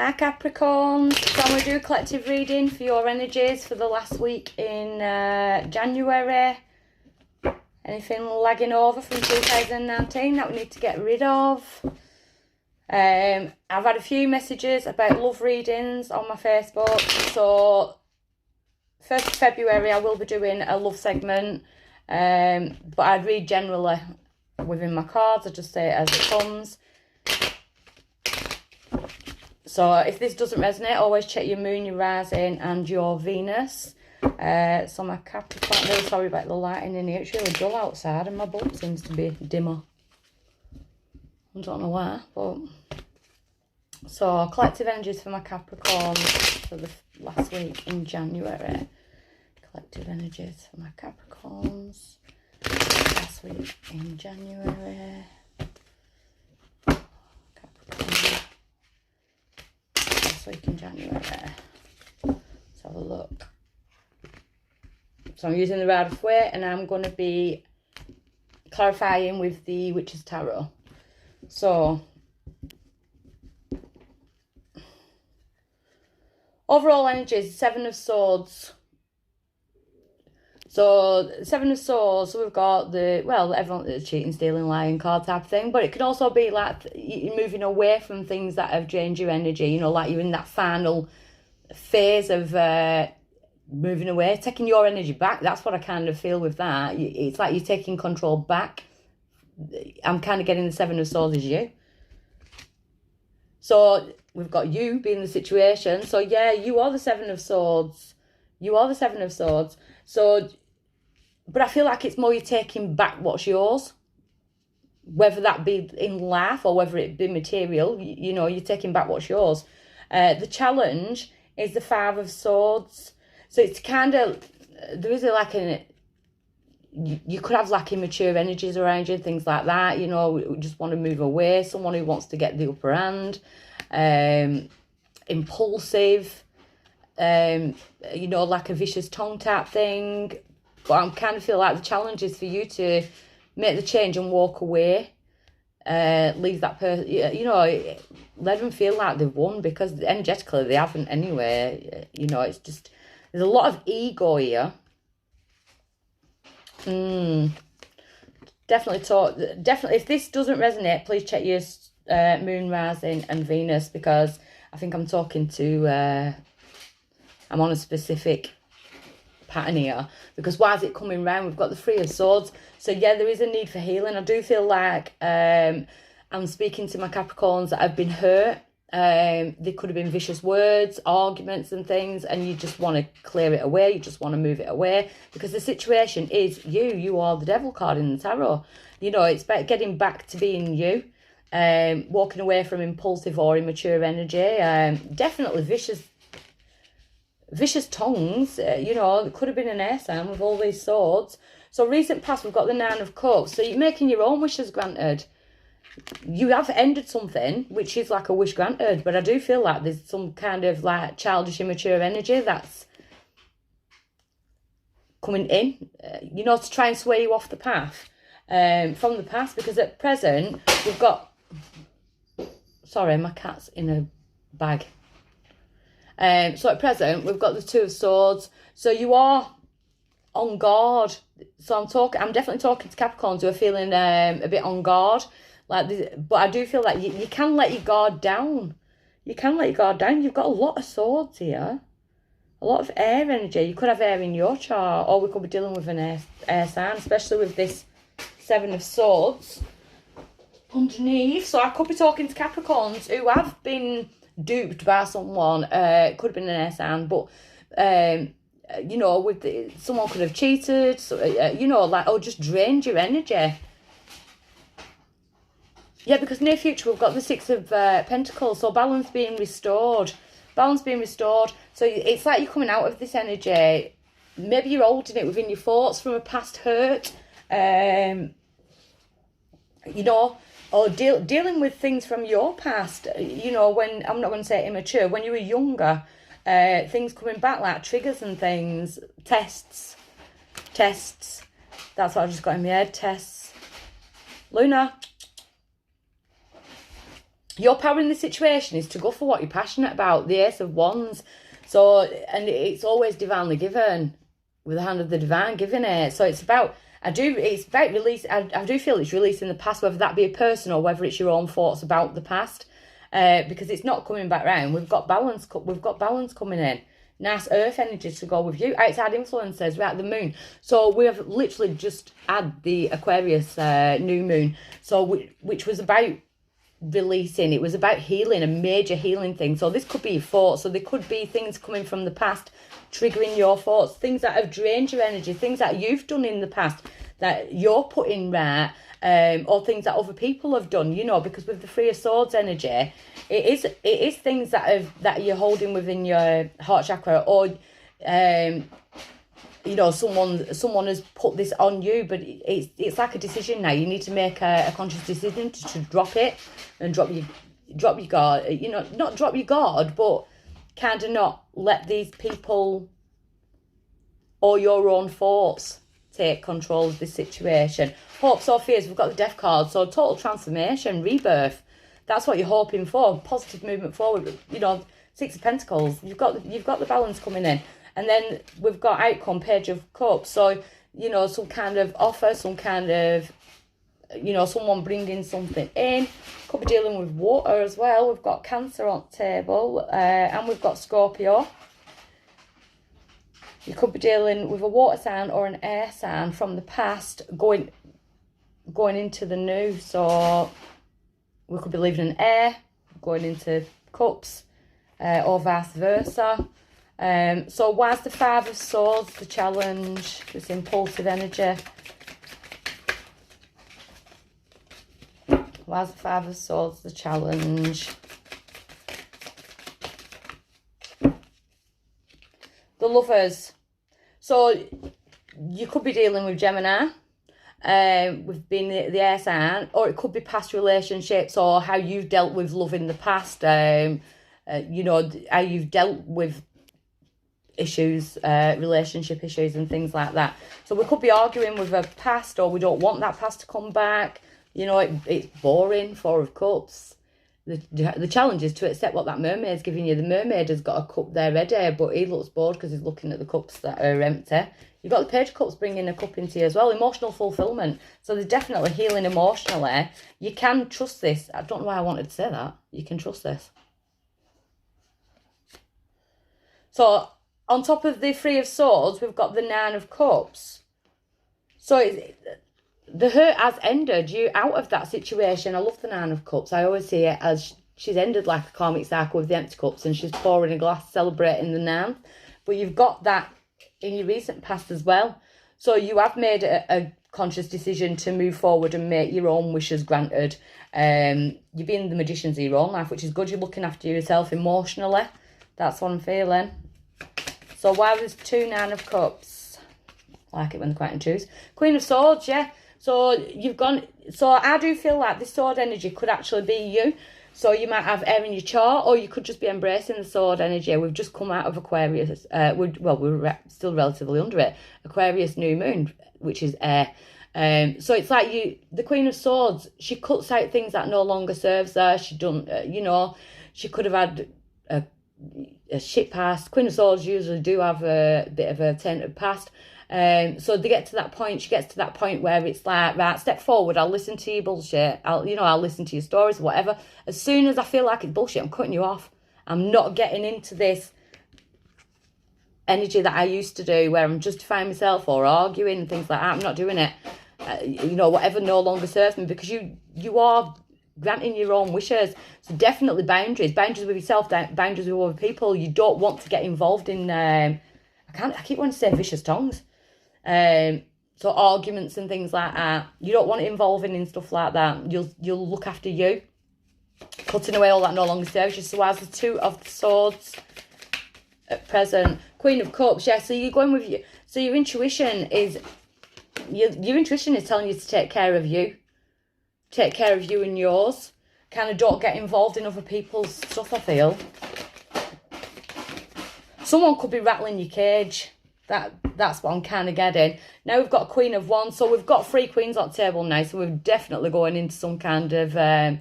Hi Capricorn, so I'm going to do a collective reading for your energies for the last week in January. Anything lagging over from 2019 that we need to get rid of. I've had a few messages about love readings on my Facebook. So 1st of February I will be doing a love segment. But I'd read generally within my cards. I just say it as it comes. So if this doesn't resonate, always check your moon, your rising and your Venus. So my Capricorn, really sorry about the lighting in here. It's really dull outside and my bulb seems to be dimmer. I don't know why, but... So collective energies for my Capricorn for the last week in January. Collective energies for my Capricorns last week in January. Week in January. Let's have a look. So I'm using the Rider of Waite and I'm going to be clarifying with the Witch's Tarot. So overall energies, 7 of Swords. So 7 of Swords, so we've got the, well, everyone, the cheating, stealing, lying card type of thing, but it can also be like you're moving away from things that have drained your energy, you know, like you're in that final phase of moving away, taking your energy back. That's what I kind of feel with that. It's like you're taking control back. I'm kind of getting the 7 of Swords as you. So we've got you being the situation. So yeah, you are the 7 of Swords. You are the 7 of Swords. So, but I feel like it's more you're taking back what's yours. Whether that be in life or whether it be material, you know, you're taking back what's yours. The challenge is the 5 of Swords. So it's kind of, there is like you could have like immature energies around you, things like that. You know, we just want to move away. Someone who wants to get the upper hand. Impulsive. You know, like a vicious tongue type thing. But I kind of feel like the challenge is for you to make the change and walk away. Leave that person, you know, let them feel like they've won, because energetically they haven't anyway. You know, it's just, there's a lot of ego here. Definitely, if this doesn't resonate, please check your moon, rising and Venus, because I think I'm talking to... I'm on a specific pattern here, because why is it coming round? We've got the 3 of Swords. So yeah, there is a need for healing. I do feel like I'm speaking to my Capricorns that have been hurt. There could have been vicious words, arguments and things, and you just want to clear it away. You just want to move it away, because the situation is you. You are the Devil card in the tarot. You know, it's about getting back to being you. Walking away from impulsive or immature energy. Definitely vicious tongues, you know, it could have been an air sign with all these swords. So recent past, we've got the 9 of Cups. So you're making your own wishes granted. You have ended something, which is like a wish granted. But I do feel like there's some kind of like childish, immature energy that's coming in, you know, to try and sway you off the path from the past. Because at present, we've got... Sorry, my cat's in a bag. So at present, we've got the 2 of Swords. So you are on guard. So I'm definitely talking to Capricorns who are feeling a bit on guard. Like this, but I do feel like you can let your guard down. You can let your guard down. You've got a lot of swords here. A lot of air energy. You could have air in your chart, or we could be dealing with an air sign, especially with this 7 of Swords underneath. So I could be talking to Capricorns who have been duped by someone. It could have been an air sign, but you know, with someone could have cheated, so, you know, like, or just drained your energy. Yeah, because near future we've got the 6 of Pentacles, so balance being restored. So it's like you're coming out of this energy. Maybe you're holding it within your thoughts from a past hurt, you know, or dealing with things from your past, you know, when, I'm not going to say immature, when you were younger, things coming back like triggers and things, tests, that's what I just got in my head, tests. Luna, Your power in the situation is to go for what you're passionate about. The Ace of Wands. So, and it's always divinely given, with the hand of the divine giving it. So it's about, it's about release. I do feel it's releasing the past, whether that be a person or whether it's your own thoughts about the past, because it's not coming back round. We've got balance coming in. Nice earth energy to go with you. Outside influences, we're at the moon. So we have literally just had the Aquarius new moon. So which was about releasing. It was about healing, a major healing thing. So this could be your thoughts. So there could be things coming from the past, triggering your thoughts, things that have drained your energy, things that you've done in the past that you're putting right, or things that other people have done, you know, because with the Three of Swords energy, it is things that you're holding within your heart chakra, or you know, someone has put this on you, but it's like a decision now. You need to make a conscious decision to drop it and drop your guard. You know, not drop your guard, but kind of not let these people or your own thoughts take control of this situation. Hopes or fears, we've got the Death card. So total transformation, rebirth. That's what you're hoping for. Positive movement forward. You know, Six of Pentacles. You've got the balance coming in. And then we've got outcome, Page of Cups. So, you know, some kind of offer, some kind of, you know, someone bringing something in. Could be dealing with water as well. We've got Cancer on the table, and we've got Scorpio. You could be dealing with a water sign or an air sign from the past going into the new. So we could be leaving an air, going into cups, or vice versa. So why's the Five of Swords the challenge, this impulsive energy? Why's the Five of Swords the challenge? The Lovers. So you could be dealing with Gemini, with being the air sign, or it could be past relationships or how you've dealt with love in the past. You know, how you've dealt with issues, relationship issues and things like that. So we could be arguing with a past, or we don't want that past to come back. You know, it's boring. Four of Cups. The challenge is to accept what that mermaid's giving you. The mermaid has got a cup there ready, but he looks bored because he's looking at the cups that are empty. You've got the Page of Cups bringing a cup into you as well. Emotional fulfillment. So there's definitely healing emotionally. You can trust this. I don't know why I wanted to say that. You can trust this. So on top of the Three of Swords, we've got the Nine of Cups. So the hurt has ended. You out of that situation. I love the Nine of Cups. I always see it as she's ended like a karmic cycle with the empty cups, and she's pouring a glass celebrating the ninth. But you've got that in your recent past as well. So you have made a conscious decision to move forward and make your own wishes granted. You're being the magicians of your own life, which is good. You're looking after yourself emotionally. That's what I'm feeling. So why there's two Nine of Cups? I like it when they're quite in twos. Queen of Swords, yeah. So you've gone, so I do feel like this sword energy could actually be you. So you might have air in your chart, or you could just be embracing the sword energy. We've just come out of Aquarius. We're still relatively under it. Aquarius new moon, which is air. So it's like the Queen of Swords, she cuts out things that no longer serves her. She don't, you know, she could have had a shit past. Queen of Swords usually do have a bit of a tainted past. So they get to that point, she gets to that point where it's like, right, step forward, I'll listen to your bullshit, I'll listen to your stories, whatever. As soon as I feel like it's bullshit, I'm cutting you off. I'm not getting into this energy that I used to do where I'm justifying myself or arguing and things like that. I'm not doing it. Whatever no longer serves me, because you are granting your own wishes. So definitely boundaries with yourself, boundaries with other people. You don't want to get involved in, I keep wanting to say vicious tongues. So arguments and things like that. You don't want it involving in stuff like that. You'll look after you. Cutting away all that no longer serves you. So as the Two of Swords at present. Queen of Cups, yeah, so you're going with you. So your intuition is, your intuition is telling you to take care of you. Take care of you and yours. Kind of don't get involved in other people's stuff, I feel. Someone could be rattling your cage. That's what I'm kind of getting. Now we've got Queen of Wands. So we've got three queens on the table now. So we're definitely going into some kind of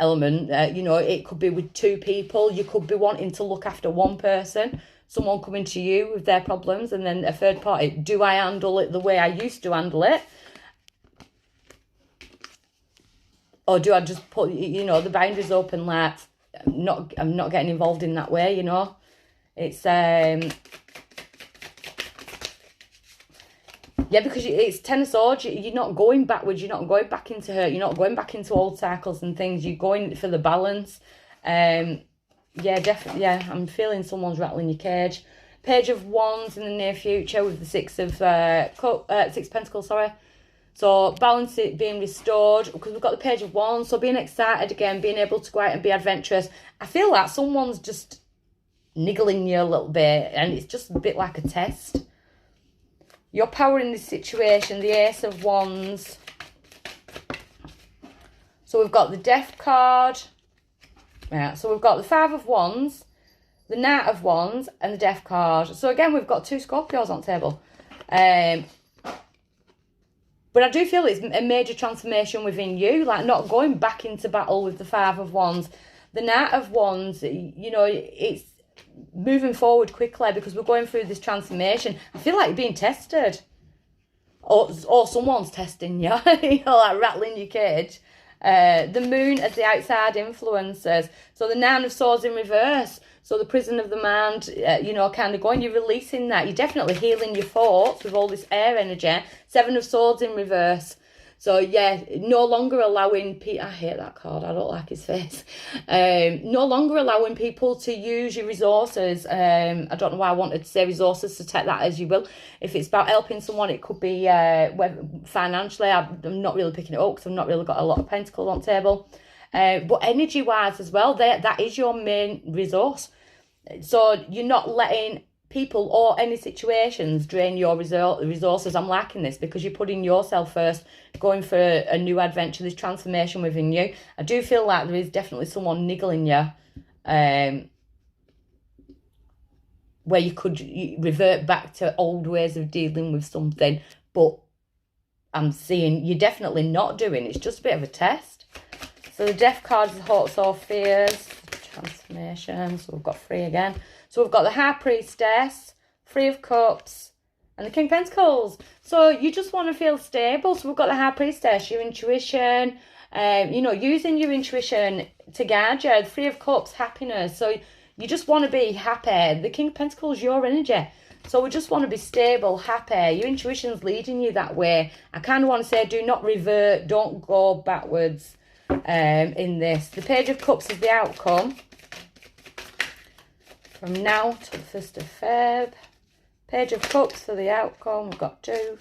element. You know, it could be with two people. You could be wanting to look after one person, someone coming to you with their problems, and then a third party. Do I handle it the way I used to handle it? Or do I just put, you know, the boundaries open, like, I'm not getting involved in that way, you know? It's, yeah, because it's Ten of Swords. You're not going backwards. You're not going back into hurt. You're not going back into old cycles and things. You're going for the balance. Yeah, definitely. Yeah, I'm feeling someone's rattling your cage. Page of Wands in the near future with the Six of Pentacles. Sorry. So balance it being restored, because we've got the Page of Wands. So being excited again, being able to go out and be adventurous. I feel like someone's just niggling you a little bit, and it's just a bit like a test. Your power in this situation, the Ace of Wands. So we've got the Death card. Yeah, so we've got the Five of Wands, the Knight of Wands, and the Death card. So again, we've got two Scorpios on the table. But I do feel it's a major transformation within you, like not going back into battle with the Five of Wands. The Knight of Wands, you know, it's moving forward quickly because we're going through this transformation. I feel like you're being tested. Or someone's testing you, you know, like rattling your cage. The Moon as the outside influences. So the Nine of Swords in reverse. So the prison of the mind, you know, kind of going, you're releasing that. You're definitely healing your thoughts with all this air energy. Seven of Swords in reverse. So, yeah, no longer allowing people... I hate that card. I don't like his face. No longer allowing people to use your resources. I don't know why I wanted to say resources, so take that as you will. If it's about helping someone, it could be financially. I'm not really picking it up because I've not really got a lot of pentacles on the table. But energy-wise as well, that is your main resource. So you're not letting people or any situations drain your resources. I'm liking this because you're putting yourself first, going for a new adventure, this transformation within you. I do feel like there is definitely someone niggling you, where you could revert back to old ways of dealing with something, but I'm seeing you're definitely not doing. It's just a bit of a test. So the Death card is hopes or fears, transformation. So we've got 3 again. So we've got the High Priestess, 3 of Cups, and the King of Pentacles. So you just want to feel stable. So we've got the High Priestess, your intuition, you know, using your intuition to guide you. The 3 of Cups, happiness. So you just want to be happy. The King of Pentacles, your energy. So we just want to be stable, happy. Your intuition's leading you that way. I kind of want to say do not revert, don't go backwards in this. The Page of Cups is the outcome. From now to the 1st of Feb. Page of Cups for the outcome. We've got 2.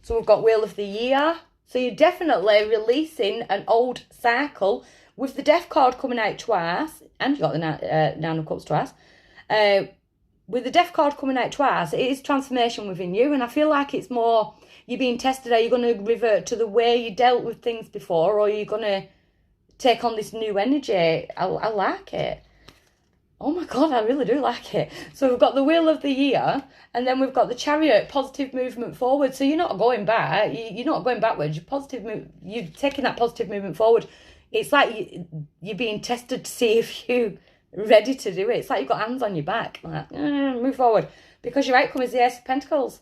So we've got Wheel of the Year. So you're definitely releasing an old cycle with the Death card coming out twice. And you got the Nine of Cups twice. With the Death card coming out twice, it is transformation within you. And I feel like it's more, you're being tested. Are you going to revert to the way you dealt with things before? Or are you going to take on this new energy? I like it. Oh my God, I really do like it. So we've got the Wheel of the Year, and then we've got the Chariot, positive movement forward. So you're not going back. You're not going backwards. You're taking that positive movement forward. It's like you're being tested to see if you're ready to do it. It's like you've got hands on your back. Like, move forward. Because your outcome is the Ace of Pentacles.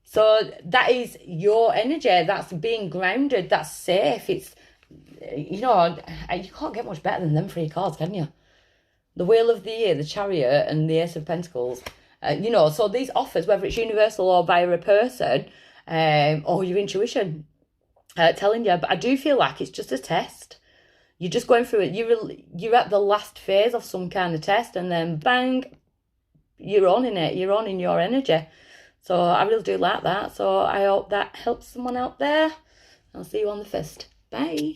So that is your energy. That's being grounded. That's safe. It's, you know, you can't get much better than them 3 cards, can you? The Wheel of the Year, the Chariot, and the Ace of Pentacles. You know, so these offers, whether it's universal or via a person, or your intuition telling you, but I do feel like it's just a test. You're just going through it. You're at the last phase of some kind of test, and then bang, you're on in it. You're on in your energy. So I really do like that. So I hope that helps someone out there. I'll see you on the 1st. Bye.